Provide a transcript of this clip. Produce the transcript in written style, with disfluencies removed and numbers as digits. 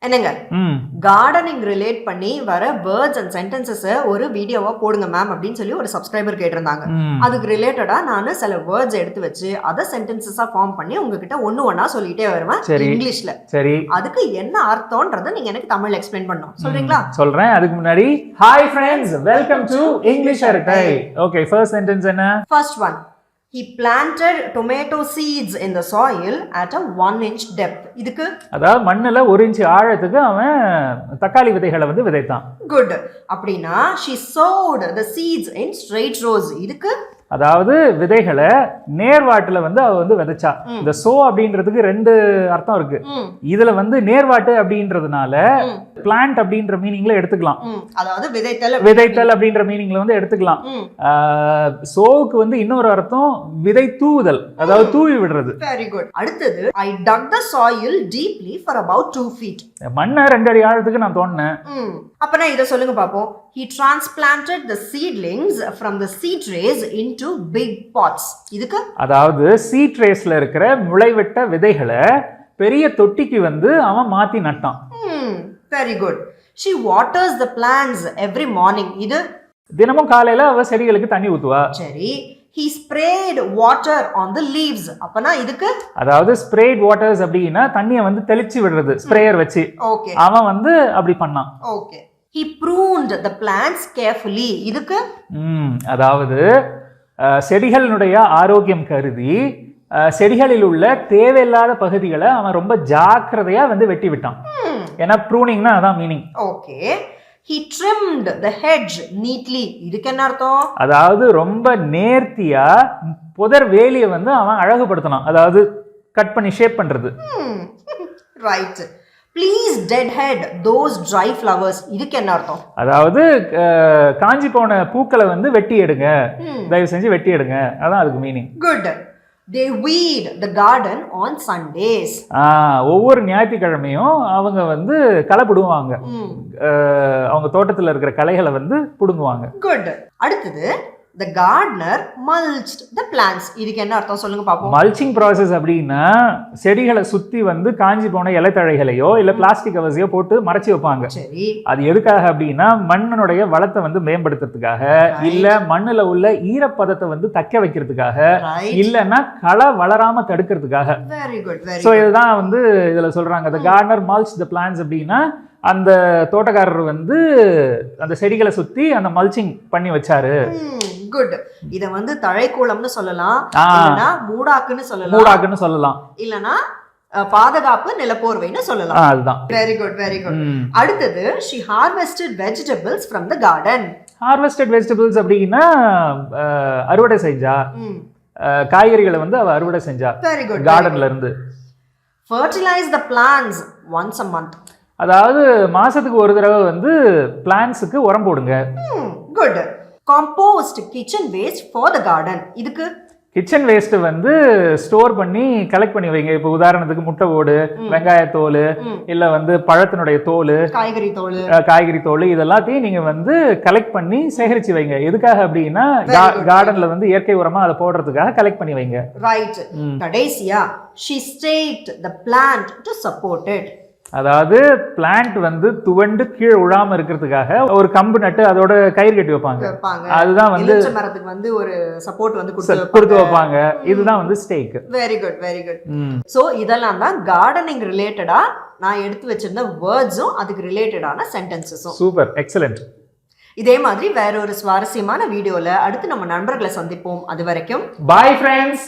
என்னங்க gardening relate பண்ணி வர வேர்ட்ஸ் அண்ட் சென்டென்சஸ் ஒரு வீடியோவா போடுங்க மேம் அப்படின்னு சொல்லி ஒரு சப்ஸ்கிரைபர் கேட்டிருந்தாங்க. அதுக்கு ரிலேட்டடா நான் சில வேர்ட்ஸ் எடுத்து வச்சு அதை சென்டென்சஸா ஃபார்ம் பண்ணி உங்ககிட்ட ஒண்ணா சொல்லிட்டே வருவேன் இங்கிலீஷ்ல. சரி, அதுக்கு என்ன அர்த்தம்ன்றதை நீங்க எனக்கு தமிழ்ல எக்ஸ்பிளைன் பண்ணணும். சொல்றீங்களா? சொல்றேன். அதுக்கு முன்னாடி hi friends, welcome to English அரட்டை. ஓகே, ஃபர்ஸ்ட் சென்டென்ஸ் என்ன? First one, he planted tomato seeds in the soil at a 1 inch depth. இதுக்கு அதாவது மண்ணுல 1 இன்ச் ஆழத்துக்கு அவன் தக்காளி விதைகளை வந்து விதைத்தான். குட். அப்படினா she sowed the seeds in straight rows. இதுக்கு அதாவது விதைகளை நேர்வாட்டுல வந்து அவ வந்து விதைச்சா. இந்த சோ அப்படின்றதுக்கு ரெண்டு அர்த்தம் இருக்கு. இதுல வந்து நேர்வாட்டு அப்படின்றதுனால பிளான்ட் அப்படின்ற மீனிங்ல எடுத்துக்கலாம். அதாவது விதைத்தல் அப்படின்ற மீனிங்ல வந்து எடுத்துக்கலாம். சோவுக்கு வந்து இன்னொரு அர்த்தம் விதை தூவுதல், அதாவது தூவி விடுறது. Very good. அடுத்தது I dug the soil deeply for about 2 feet. மண்ணை 2 அடி ஆழத்துக்கு நான் தோண்டினேன். அப்பனா இத சொல்லுங்க பாப்போம். He transplanted the seedlings from the seed trays into big pots. இதுக்கு அதாவது seed traysல இருக்கிற முளைவிட்ட விதைகளை பெரிய தொட்டிக்கு வந்து அவன் மாத்தி நட்டான். Very good. She waters the plants every morning. இது தினமும் காலையில அவ செடிகளுக்கு தண்ணி ஊத்துவா. சரி. He sprayed water on the leaves. அப்பனா இதுக்கு அதாவது sprayed waters அப்படினா தண்ணியை வந்து தெளிச்சு விடுறது ஸ்ப்ரேயர் வச்சு. ஓகே. அவன் வந்து அப்படி பண்ணான். Okay. He pruned the plants carefully. இதுக்கு அதாவது செடிகளினுடைய ஆரோக்கியம் கருதி செடிகளில் உள்ள தேவையில்லாத பகுதிகளை அவன் ரொம்ப ஜாக்கிரதையா வந்து வெட்டி விட்டான். ஏன்னா ப்ரூனிங்னா அதான் meaning. Okay. He trimmed the hedge neatly. இதுக்கு என்ன அர்த்தம்? அதாவது ரொம்ப நேர்த்தியா புதர் வேலியை வந்து அவன் அழகுபடுத்தினான். அதாவது கட் பண்ணி ஷேப் பண்றது. Right. Please deadhead those dry flowers. இதுக்கு என்ன அர்த்தம்? அதாவது காஞ்சி போன பூக்களை வந்து வெட்டி எடுங்க, தயவு செஞ்சு வெட்டி எடுங்க, அதான் அதுக்கு meaning. Good. They weed the garden on Sundays. ஒவ்வொரு ஞாயிற்றுக்கிழமையும் அவங்க வந்து களை பிடுங்குவாங்க. அவங்க தோட்டத்தில் இருக்கிற களைகளை வந்து பிடுங்குவாங்க. குட். அடுத்தது the gardener mulched the plants. இதுக்கு என்ன அர்த்தம் சொல்லுங்க பாப்போம். மல்ச்சிங் ப்ராசஸ் அப்படின்னா செடிகளை சுத்தி வந்து காஞ்சி போன இலைத்தழைகளையோ இல்ல பிளாஸ்டிக் கவர்ஸையோ போட்டு மறைச்சி வைப்பாங்க. சரி. அது எதுக்காக அப்படின்னா மண்ணினுடைய வளத்தை வந்து மேம்படுத்துறதுக்காக, இல்ல மண்ணுல உள்ள ஈரப்பதத்தை வந்து தக்க வைக்கிறதுக்காக, இல்லன்னா களை வளராம தடுக்கிறதுக்காக. Very good. சோ இதுதான் வந்து இதுல சொல்றாங்க the gardener mulched the plants அப்படின்னா அந்த தோட்டக்காரர் வந்து அந்த செடிகளை சுத்தி அந்த மல்ச்சிங் பண்ணி வச்சாரு. குட். இத வந்து தழைக்கூளம்னு சொல்லலாம், இல்லனா மூடாக்குன்னு சொல்லலாம், இல்லனா பாதுகாப்பு நிலப்போர்வைன்னு சொல்லலாம். அதுதான். Very good, very good. அடுத்தது she harvested vegetables from the garden. harvested vegetables அப்படினா அறுவடை செஞ்சா, காய்கறிகளை வந்து அவ அறுவடை செஞ்சா கார்டன்ல இருந்து. fertilize the plants once a month. அதாவது மாசத்துக்கு ஒரு தடவை வந்து பிளான்ட்ஸுக்கு உரம் போடுங்க. Good. compost kitchen waste for the garden. இதுக்கு கிச்சன் வேஸ்ட் வந்து ஸ்டோர் பண்ணி கலெக்ட் பண்ணி வைங்க. இப்போ உதாரணத்துக்கு முட்டை ஓடு, வெங்காயத்தோல், இல்ல வந்து பழத்தினுடைய தோல், காய்கறி தோல், இதெல்லாத்தையும் நீங்க வந்து கலெக்ட் பண்ணி சேகரிச்சு வைங்க. எதுக்காக அப்படின்னா கார்டன்ல வந்து இயற்கை உரமா அதை போடுறதுக்காக கலெக்ட் பண்ணி வைங்க. ரைட். கடைசியா she staked the plant to support it. அதாவது பிளான்ட் வந்து துவண்டு கீழே விழாம இருக்கிறதுக்காக ஒரு கம்பு நட்டு அதோட கயிறு கட்டி வைப்பாங்க. அதுதான் வந்து மரத்துக்கு வந்து ஒரு சப்போர்ட் வந்து கொடுத்து வைப்பாங்க. இதுதான் வந்து stake. Very good, very good. So இதெல்லாம் தான் கார்டனிங் ரிலேட்டடா நான் எடுத்து வச்சிருந்த வேர்ட்ஸும் அதுக்கு ரிலேட்டடான சென்டென்சஸும். Super, excellent. இதே மாதிரி வேற ஒரு சுவாரஸ்யமான வீடியோல அடுத்து நம்ம நண்பர்களை சந்திப்போம். அது வரைக்கும் பை ஃப்ரெண்ட்ஸ்.